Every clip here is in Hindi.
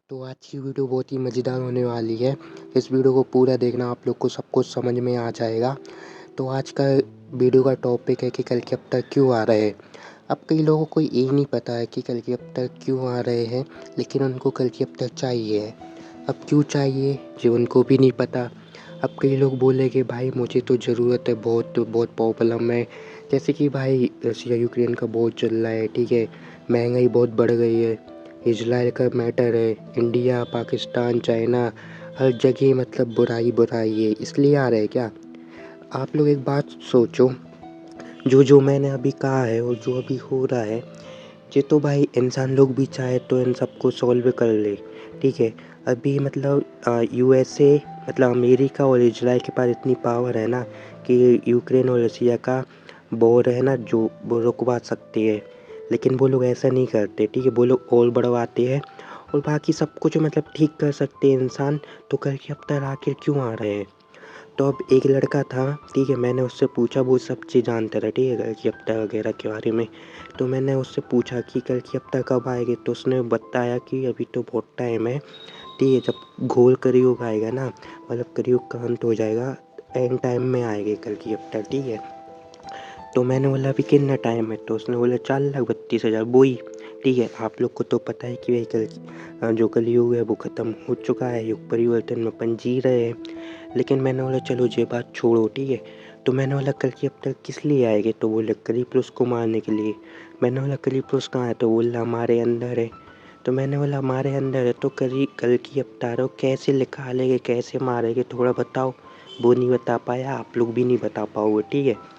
तो आज की वीडियो बहुत ही मज़ेदार होने वाली है। इस वीडियो को पूरा देखना, आप लोग को सब कुछ समझ में आ जाएगा। तो आज का वीडियो का टॉपिक है कि कल के अवतार क्यों आ रहे हैं। अब कई लोगों को ये नहीं पता है कि कल के अवतार क्यों आ रहे हैं, लेकिन उनको कल के अवतार चाहिए है। अब क्यों चाहिए ये उनको भी नहीं पता। अब कई लोग बोलेंगे भाई मुझे तो ज़रूरत है, बहुत बहुत प्रॉब्लम है। जैसे कि भाई रसिया यूक्रेन का वॉर चल रहा है, ठीक है, महंगाई बहुत बढ़ गई है, इज़राइल का मैटर है, इंडिया, पाकिस्तान, चाइना, हर जगह मतलब बुराई बुराई है, इसलिए आ रहे हैं क्या? आप लोग एक बात सोचो, जो मैंने अभी कहा है और जो अभी हो रहा है, ये तो भाई इंसान लोग भी चाहे तो इन सबको सॉल्व कर ले, ठीक है। अभी मतलब यूएसए मतलब अमेरिका और इजराइल के पास इतनी पावर है ना कि यूक्रेन और रसिया का वॉर है ना जो वो रुकवा सकती है, लेकिन वो लोग ऐसा नहीं करते, ठीक है। वो लोग और बढ़वाते हैं और बाकी सब कुछ मतलब ठीक कर सकते हैं इंसान, तो करके अब तक आखिर क्यों आ रहे हैं। तो अब एक लड़का था, ठीक है, मैंने उससे पूछा, वो सब चीज़ जानता था, ठीक है, कल की हफ्ता वगैरह के बारे में। तो मैंने उससे पूछा कि कल की हफ्ता कब आएगी, तो उसने बताया कि अभी तो बहुत टाइम है, ठीक है, जब घोल कलयुग आएगा ना, मतलब कलयुग का अंत हो जाएगा, एंड टाइम में आएगी कल की हफ्ता, ठीक है। तो मैंने बोला अभी कितना टाइम है, तो उसने बोला 4,32,000 वही, ठीक है। आप लोग को तो पता है कि भाई जो कलयुग है वो ख़त्म हो चुका है, युग परिवर्तन में अपन जी रहे हैं। लेकिन मैंने बोला चलो ये बात छोड़ो, ठीक है। तो मैंने बोला कल की अवतार किस लिए आएगी, तो बोले कलीपुरुष को मारने के लिए। मैंने बोला कलीपुरुष कहाँ है, तो बोला हमारे अंदर है। तो मैंने बोला हमारे अंदर है तो कल की अवतार कैसे निकालेंगे, कैसे मारेंगे, थोड़ा बताओ। वो नहीं बता पाया, आप लोग भी नहीं बता पाओगे, ठीक है।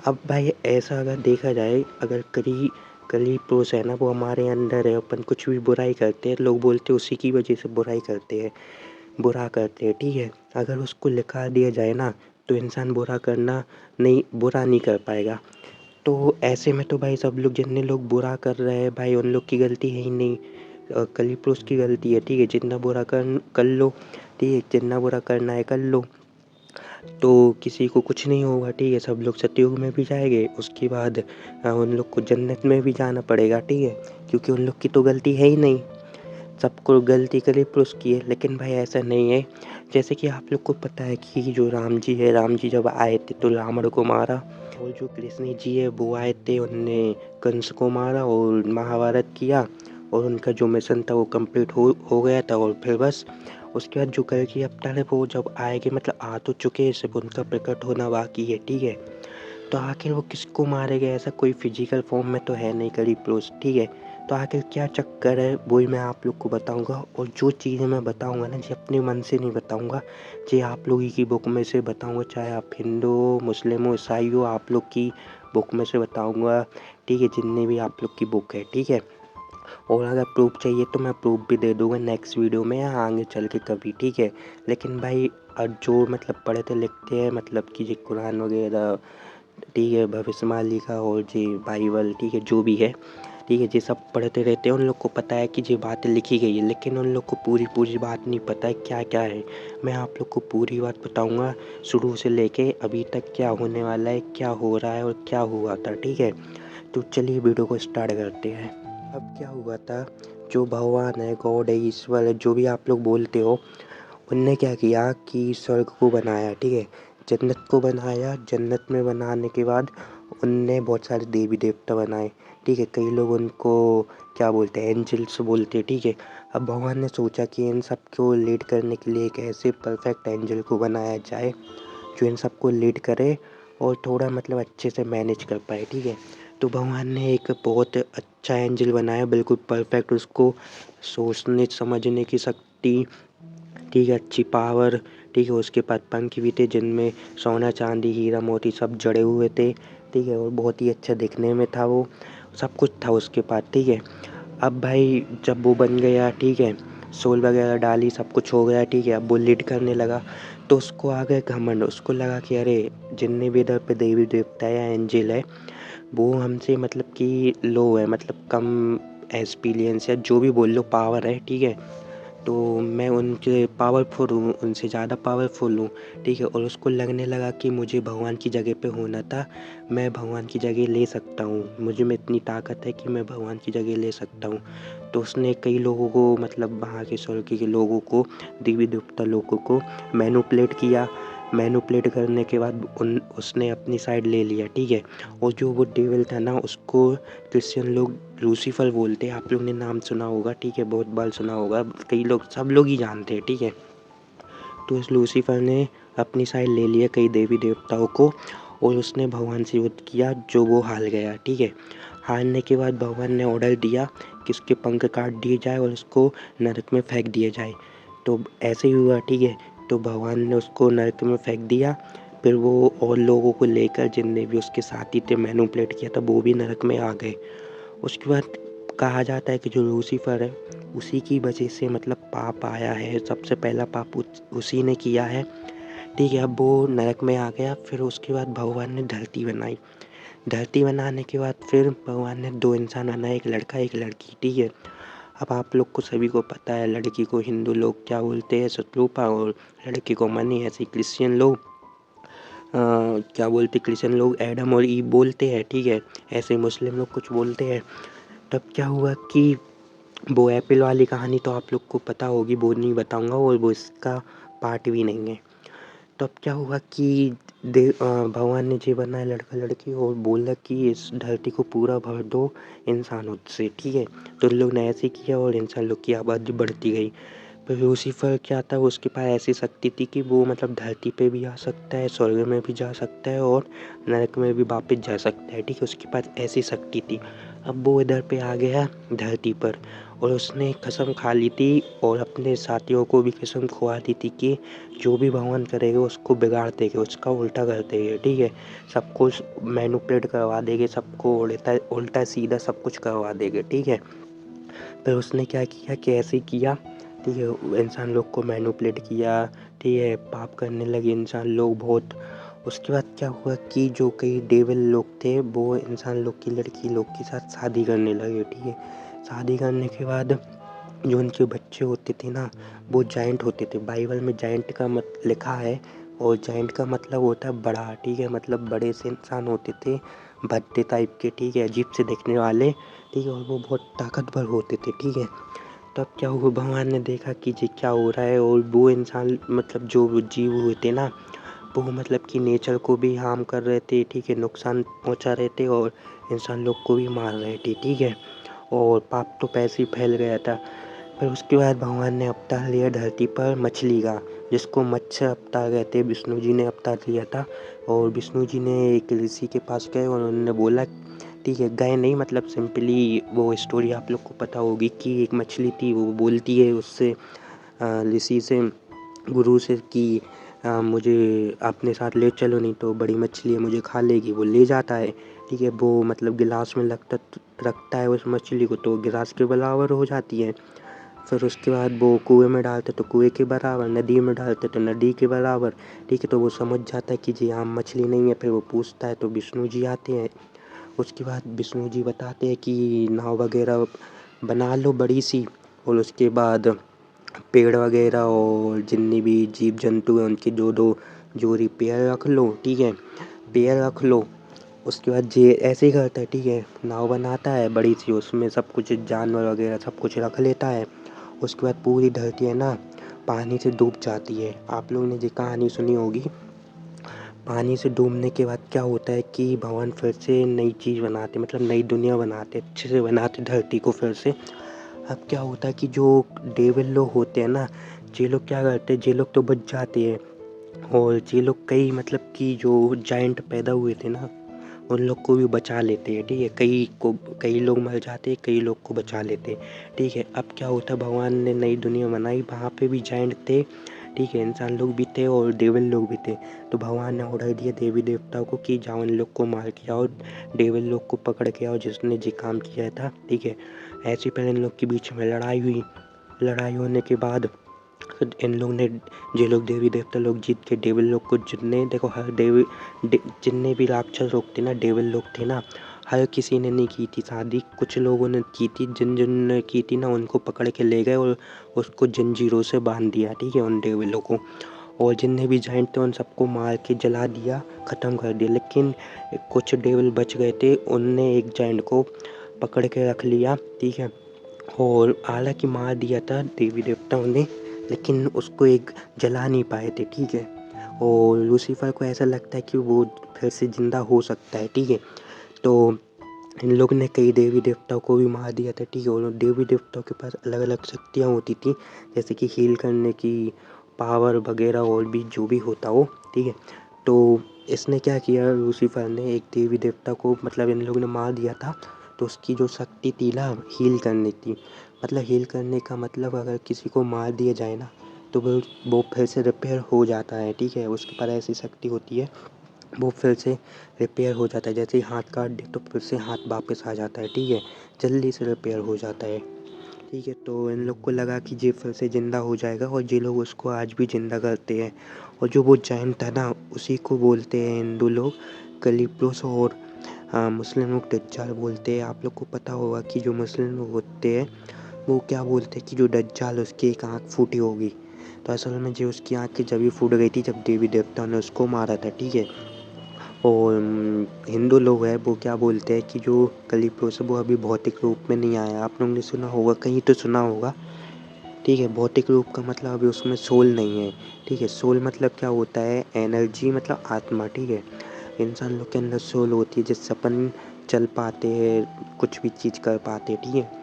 अब भाई ऐसा अगर देखा जाए, अगर कलीपुरुष है ना वो हमारे अंदर है, अपन कुछ भी बुराई करते हैं, लोग बोलते हैं उसी की वजह से बुराई करते हैं, बुरा करते हैं, ठीक है। अगर उसको लिखा दिया जाए ना तो इंसान बुरा नहीं कर पाएगा। तो ऐसे में तो भाई सब लोग जितने लोग बुरा कर रहे हैं भाई उन लोग की गलती है ही नहीं, कलीपुरुष की गलती है, ठीक है। जितना बुरा कर लो, ठीक है, जितना बुरा करना है कर लो, तो किसी को कुछ नहीं होगा, ठीक है। सब लोग सतयुग में भी जाएंगे, उसके बाद उन लोग को जन्नत में भी जाना पड़ेगा, ठीक है, क्योंकि उन लोग की तो गलती है ही नहीं। सबको गलती कलीपुरुष की है, लेकिन भाई ऐसा नहीं है। जैसे कि आप लोग को पता है कि जो राम जी है, राम जी जब आए थे तो रावण को मारा, और जो कृष्ण जी है वो आए थे, उनने कंस को मारा और महाभारत किया, और उनका जो मिशन था वो कंप्लीट हो गया था। और फिर बस उसके बाद जो कल की अवतार है वो जब आएगी, मतलब आ तो चुके हैं, सिर्फ उनका प्रकट होना बाकी है, ठीक है। तो आखिर वो किसको मारेगा, ऐसा कोई फिजिकल फॉर्म में तो है नहीं कलीपुरुष, ठीक है। तो आखिर क्या चक्कर है वही मैं आप लोग को बताऊंगा, और जो चीज़ें मैं बताऊंगा ना जी अपने मन से नहीं बताऊंगा, जी आप लोग ही की बुक में से बताऊंगा, चाहे आप हिंदू हो, मुस्लिम हो, ईसाई हो, आप लोग की बुक में से बताऊंगा, ठीक है, जितने भी आप लोग की बुक है, ठीक है। और अगर प्रूफ चाहिए तो मैं प्रूफ भी दे दूँगा नेक्स्ट वीडियो में या आगे चल के कभी, ठीक है। लेकिन भाई जो मतलब पढ़ते लिखते हैं, मतलब कि ये कुरान वगैरह, ठीक है, भविष्यवाणी का और जी बाइबल, ठीक है, जो भी है, ठीक है, ये सब पढ़ते रहते हैं, उन लोग को पता है कि ये बातें लिखी गई है, लेकिन उन लोग को पूरी बात नहीं पता है क्या क्या है। मैं आप लोग को पूरी बात बताऊंगा, शुरू से लेके अभी तक क्या होने वाला है, क्या हो रहा है और क्या हुआ था, ठीक है। तो चलिए वीडियो को स्टार्ट करते हैं। अब क्या हुआ था, जो भगवान है, गॉड है, ईश्वर है, जो भी आप लोग बोलते हो, उनने क्या किया कि स्वर्ग को बनाया, ठीक है, जन्नत को बनाया। जन्नत में बनाने के बाद उनने बहुत सारे देवी देवता बनाए, ठीक है। कई लोग उनको क्या बोलते हैं, एंजल्स बोलते हैं, ठीक है। अब भगवान ने सोचा कि इन सब को लीड करने के लिए एक ऐसे परफेक्ट एंजल को बनाया जाए जो इन सबको लीड करे और थोड़ा मतलब अच्छे से मैनेज कर पाए, ठीक है। तो भगवान ने एक बहुत अच्छा एंजल बनाया, बिल्कुल परफेक्ट, उसको सोचने समझने की शक्ति, ठीक है, अच्छी पावर, ठीक है, उसके पास पंख भी थे जिनमें सोना चांदी हीरा मोती सब जड़े हुए थे, ठीक है, और बहुत ही अच्छा दिखने में था वो, सब कुछ था उसके पास, ठीक है। अब भाई जब वो बन गया, ठीक है, सोल वगैरह डाली, सब कुछ हो गया, ठीक है, अब वो लीड करने लगा, तो उसको आ गया घमंड, उसको लगा कि अरे जितने भी इधर पे देवी देवता या एंजल है वो हमसे मतलब कि लो है, मतलब कम एक्सपीरियंस है, जो भी बोल लो पावर है, ठीक है। तो मैं उनके पावरफुल हूँ, उनसे ज़्यादा पावरफुल हूँ, ठीक है। और उसको लगने लगा कि मुझे भगवान की जगह पे होना था, मैं भगवान की जगह ले सकता हूँ, मुझ में इतनी ताकत है कि मैं भगवान की जगह ले सकता हूँ। तो उसने कई लोगों को, मतलब वहाँ के स्वर्ग के लोगों को, देवी देवता लोगों को मैनिपुलेट किया। मैनिपुलेट करने के बाद उसने अपनी साइड ले लिया, ठीक है। और जो वो डेविल था ना, उसको क्रिश्चियन लोग लूसीफर बोलते हैं। आप लोग ने नाम सुना होगा, ठीक है, बहुत बार सुना होगा, कई लोग, सब लोग ही जानते हैं, ठीक है। तो इस लूसीफर ने अपनी साइड ले लिया कई देवी देवताओं को, और उसने भगवान से युद्ध किया, जो वो हार गया, ठीक है। हारने के बाद भगवान ने ऑर्डर दिया कि उसके पंख काट दिए जाए और उसको नरक में फेंक दिया जाए। तो ऐसे ही हुआ, ठीक है। तो भगवान ने उसको नरक में फेंक दिया। फिर वो और लोगों को लेकर, जितने भी उसके साथी थे, मैनिपुलेट किया था, वो भी नरक में आ गए। उसके बाद कहा जाता है कि जो लूसीफर है, उसी की वजह से मतलब पाप आया है, सबसे पहला पाप उसी ने किया है, ठीक है। अब वो नरक में आ गया। फिर उसके बाद भगवान ने धरती बनाई। धरती बनाने के बाद फिर भगवान ने 2 इंसान बनाए, एक लड़का एक लड़की, ठीक है। अब आप लोग को सभी को पता है, लड़की को हिंदू लोग क्या बोलते हैं, शत्रुपा, और लड़के को मनी। ऐसे क्रिश्चियन लोग क्या बोलते, क्रिश्चियन लोग एडम और ईव बोलते हैं, ठीक है। ऐसे मुस्लिम लोग कुछ बोलते हैं। तब क्या हुआ कि वो एप्पल वाली कहानी तो आप लोग को पता होगी, वो नहीं बताऊंगा, और वो इसका पार्ट भी नहीं है। तब क्या हुआ कि भगवान ने जी बनाया लड़का लड़की, और बोला कि इस धरती को पूरा भर दो इंसानों से, ठीक है। तो उन लोग ने ऐसे किया और इंसान लोग की आबादी बढ़ती गई। पर लूसीफर क्या था, उसके पास ऐसी शक्ति थी कि वो मतलब धरती पे भी आ सकता है, स्वर्ग में भी जा सकता है, और नरक में भी वापस जा सकता है, ठीक है। उसके पास ऐसी शक्ति थी। अब वो इधर पे आ गया धरती पर, और उसने कसम खा ली थी, और अपने साथियों को भी कसम खुआ दी थी कि जो भी भगवान करेगा उसको बिगाड़ देंगे, उसका उल्टा कर देंगे, ठीक है। सबको मैनिपुलेट करवा देंगे, सबको उल्टा उल्टा सीधा सब कुछ करवा देंगे, ठीक है। फिर उसने क्या किया कि ऐसे किया, ठीक है। इंसान लोग को मैनिपुलेट किया, ठीक है। पाप करने लगे इंसान लोग बहुत। उसके बाद क्या हुआ कि जो कई डेविल लोग थे, वो इंसान लोग की लड़की लोग के साथ शादी करने लगे, ठीक है। शादी करने के बाद जो उनके बच्चे होते थे ना, वो जाइंट होते थे। बाइबल में जाइंट का लिखा है, और जाइंट का मतलब होता है बड़ा, ठीक है। मतलब बड़े से इंसान होते थे, भद्दे टाइप के, ठीक है, अजीब से दिखने वाले, ठीक है। और वो बहुत ताकतवर होते थे, ठीक है। तब क्या हुआ, भगवान ने देखा कि ये क्या हो रहा है, और वो इंसान मतलब जो जीव हुए थे ना, वो मतलब कि नेचर को भी हार्म कर रहे थे, ठीक है, नुकसान पहुंचा रहे थे, और इंसान लोग को भी मार रहे थे, ठीक है। और पाप तो पैसे ही फैल गया था। फिर उसके बाद भगवान ने अवतार लिया धरती पर मछली का, जिसको मत्स्य अवतार कहते हैं। विष्णु जी ने अवतार लिया था, और विष्णु जी ने एक ऋषि के पास गए और उन्होंने बोला, ठीक है, गए नहीं, मतलब सिंपली वो स्टोरी आप लोग को पता होगी कि एक मछली थी, वो बोलती है उससे, ऋषि से, गुरु से कि मुझे अपने साथ ले चलो, नहीं तो बड़ी मछली है मुझे खा लेगी। वो ले जाता है, ठीक है। वो मतलब गिलास में रखता है उस मछली को, तो गिलास के बराबर हो जाती है। फिर उसके बाद वो कुएं में डालते तो कुएं के बराबर, नदी में डालते तो नदी के बराबर, ठीक है। तो वो समझ जाता है कि जी हाँ मछली नहीं है। फिर वो पूछता है तो विष्णु जी आते हैं। उसके बाद विष्णु जी बताते हैं कि नाव वगैरह बना लो बड़ी सी, और उसके बाद पेड़ वगैरह और जितनी भी जीव जंतु हैं उनकी दो दो जोड़ी पेड़ रख लो, ठीक है, पेड़ रख लो। उसके बाद जे ऐसे ही करता है, ठीक है, नाव बनाता है बड़ी सी, उसमें सब कुछ जानवर वगैरह सब कुछ रख लेता है। उसके बाद पूरी धरती है ना पानी से डूब जाती है। आप लोगों ने ये कहानी सुनी होगी। पानी से डूबने के बाद क्या होता है कि भगवान फिर से नई चीज़ बनाते, मतलब नई दुनिया बनाते, अच्छे से बनाते धरती को फिर से। अब क्या होता है कि जो डेविल लोग होते हैं ना, ये लोग क्या करते हैं, ये लोग तो बच जाते हैं, और ये लोग कई मतलब कि जो जाइंट पैदा हुए थे ना, उन लोग को भी बचा लेते हैं, ठीक है। कई लोग मर जाते हैं, कई लोग को बचा लेते हैं, ठीक है। अब क्या होता है, भगवान ने नई दुनिया बनाई, वहाँ पे भी जाइंट थे, ठीक है, इंसान लोग भी थे और डेविल लोग भी थे। तो भगवान ने ऑर्डर दिया देवी देवताओं को कि जाओ इन लोग को मार के आओ, डेविल लोग को पकड़ के आओ जिसने ये काम किया था, ठीक है। ऐसे पहले इन लोग के बीच में लड़ाई हुई। लड़ाई होने के बाद इन लोग ने, ये लोग देवी देवता लोग जीत के डेविल लोग को, जितने देखो हर जितने भी राक्षस लोग थे ना, डेविल लोग थे ना, हर किसी ने नहीं की थी शादी, कुछ लोगों ने की थी, जिन जिन ने की थी ना उनको पकड़ के ले गए और उसको जंजीरों से बांध दिया, ठीक है, उन डेविलों को। और जितने भी जाइंट थे उन सबको मार के जला दिया, ख़त्म कर दिया। लेकिन कुछ डेविल बच गए थे, उनने एक जाइंट को पकड़ के रख लिया, ठीक है। और हालांकि मार दिया था देवी देवताओं ने, लेकिन उसको एक जला नहीं पाए थे, ठीक है। और लूसीफर को ऐसा लगता है कि वो फिर से ज़िंदा हो सकता है, ठीक है। तो इन लोग ने कई देवी देवताओं को भी मार दिया था, ठीक है। और देवी देवताओं के पास अलग अलग शक्तियाँ होती थी, जैसे कि हील करने की पावर वगैरह और भी जो भी होता हो, ठीक है। तो इसने क्या किया, लूसीफर ने एक देवी देवता को मतलब इन लोगों ने मार दिया था, तो उसकी जो शक्ति थी ना हील करने की, मतलब हील करने का मतलब अगर किसी को मार दिया जाए ना तो वो फिर से रिपेयर हो जाता है, ठीक है। उसके पास ऐसी शक्ति होती है, वो फिर से रिपेयर हो जाता है। जैसे ही हाथ काट दे तो फिर से हाथ वापस आ जाता है, ठीक है, जल्दी से रिपेयर हो जाता है, ठीक है। तो इन लोग को लगा कि ये फिर से ज़िंदा हो जाएगा, और ये लोग उसको आज भी ज़िंदा करते हैं। और जो वो जाइंट था ना उसी को बोलते हैं हिंदू लोग कलीप्रोस, और मुस्लिम लोग दज्जाल बोलते हैं। आप लोग को पता होगा कि जो मुस्लिम लोग होते हैं वो क्या बोलते हैं कि जो दज्जाल उसकी एक आँख फूटी होगी, तो असल में जो उसकी आँख की जब फूट गई थी जब देवी देवताओं ने उसको मारा था, ठीक है। और हिंदू लोग हैं वो क्या बोलते हैं कि जो कलीप्रोस है वो अभी भौतिक रूप में नहीं आया। आप लोगों ने सुना होगा, कहीं तो सुना होगा, ठीक है। भौतिक रूप का मतलब अभी उसमें सोल नहीं है, ठीक है। सोल मतलब क्या होता है, एनर्जी मतलब आत्मा, ठीक है। इंसान लोग के अंदर सोल होती है जिससे अपन चल पाते हैं, कुछ भी चीज़ कर पाते हैं, ठीक है।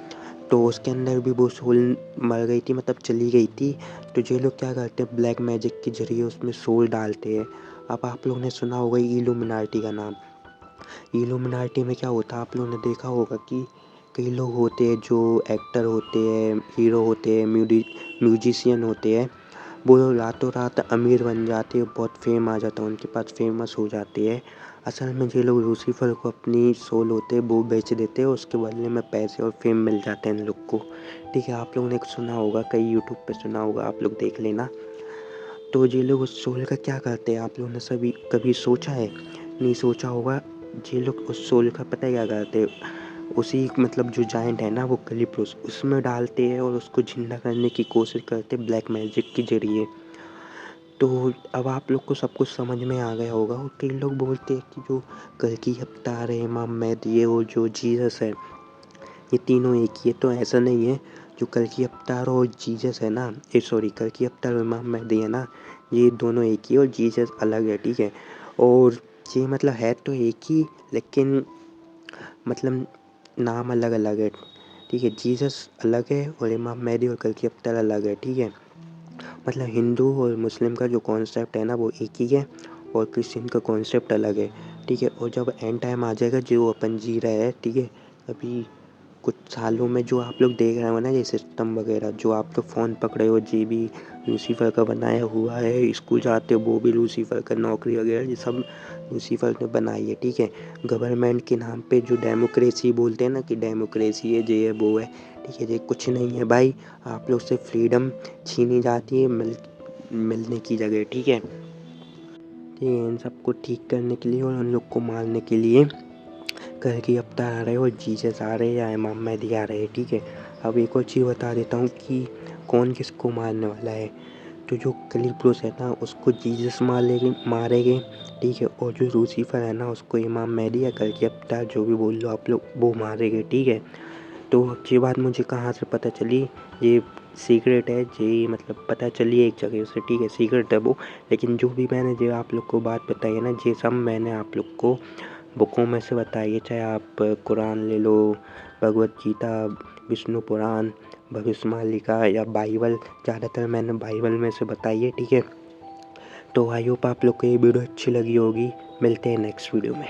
तो उसके अंदर भी वो सोल मर गई थी, मतलब चली गई थी। तो ये लोग क्या करते हैं, ब्लैक मैजिक के जरिए उसमें सोल डालते हैं। अब आप लोगों ने सुना होगा इल्यूमिनाटी का नाम। इल्यूमिनाटी में क्या होता है, आप लोगों ने देखा होगा कि कई लोग होते हैं जो एक्टर होते हैं, हीरो होते हैं, म्यूजिशियन होते हैं, वो रातों रात अमीर बन जाते हैं, बहुत फेम आ जाता है उनके पास, फेमस हो जाते हैं। असल में ये लोग लूसीफर को अपनी सोल होते हैं वो बेच देते हैं, उसके बदले में पैसे और फेम मिल जाते हैं इन लोग को, ठीक है। आप लोगों ने सुना होगा, कई यूट्यूब पे सुना होगा, आप लोग देख लेना। तो ये लोग उस सोल का क्या करते हैं, आप लोगों ने सभी कभी सोचा है, नहीं सोचा होगा। ये लोग उस सोल का पता है क्या करते हैं, उसी मतलब जो जाइंट है ना वो कलीप्रोस, उसमें डालते हैं और उसको जिंदा करने की कोशिश करते हैं ब्लैक मैजिक के जरिए। तो अब आप लोग को सब कुछ समझ में आ गया होगा। और कई लोग बोलते हैं कि जो कल्कि अवतार है, इमाम मेहदी और जो जीसस है, ये तीनों एक ही है। तो ऐसा नहीं है, जो कल्कि अवतार और जीसस है ना, सॉरी, कल्कि अवतार और इमाम मेहदी है ना, ये दोनों एक ही है और जीसस अलग है, ठीक है। और ये मतलब है तो एक ही, लेकिन मतलब नाम अलग अलग है, ठीक है। जीसस अलग है और इमाम मेहदी और कल्कि अवतार अलग है, ठीक है। मतलब हिंदू और मुस्लिम का जो कॉन्सेप्ट है ना वो एक ही है, और क्रिश्चियन का कॉन्सेप्ट अलग है, ठीक है। और जब एंड टाइम आ जाएगा जो अपन जी रहे हैं, ठीक है, अभी कुछ सालों में जो आप लोग देख रहे हो ना ये सिस्टम वगैरह, जो आप लोग फ़ोन पकड़े हो ये भी लूसीफर का बनाया हुआ है, स्कूल जाते हो वो भी लूसीफर का, नौकरी वगैरह ये सब लूसीफर ने बनाई है, ठीक है। गवर्नमेंट के नाम पे जो डेमोक्रेसी बोलते हैं ना कि डेमोक्रेसी है, ये है वो है, ठीक है, ये कुछ नहीं है भाई। आप लोग से फ्रीडम छीनी जाती है मिलने की जगह, ठीक है। ठीक है, इन सबको ठीक करने के लिए और उन लोग को मारने के लिए कल्कि अवतार आ रहे और जीसस आ रहे या इमाम मेहदी आ रहे, ठीक है। अब एक और चीज़ बता देता हूँ कि कौन किसको मारने वाला है। तो जो कलीप्रोस है ना उसको जीसस मारेंगे, ठीक है। और जो लूसीफर है ना उसको इमाम मेहदी या कल्कि अवतार जो भी बोल लो आप लोग, वो मारेंगे, ठीक है। तो ये बात मुझे कहाँ से पता चली, ये सीक्रेट है, ये मतलब पता चली एक जगह से, ठीक है, सीक्रेट है वो। लेकिन जो भी मैंने जो आप लोग को बात बताई है ना, ये सब मैंने आप लोग को बुकों में से बताई है। चाहे आप कुरान ले लो, भगवत गीता, विष्णु पुराण, भविष्यवाणी या बाइबल, ज़्यादातर मैंने बाइबल में से बताई है, ठीक है। तो आई होप आप लोग को ये वीडियो अच्छी लगी होगी। मिलते हैं नेक्स्ट वीडियो में।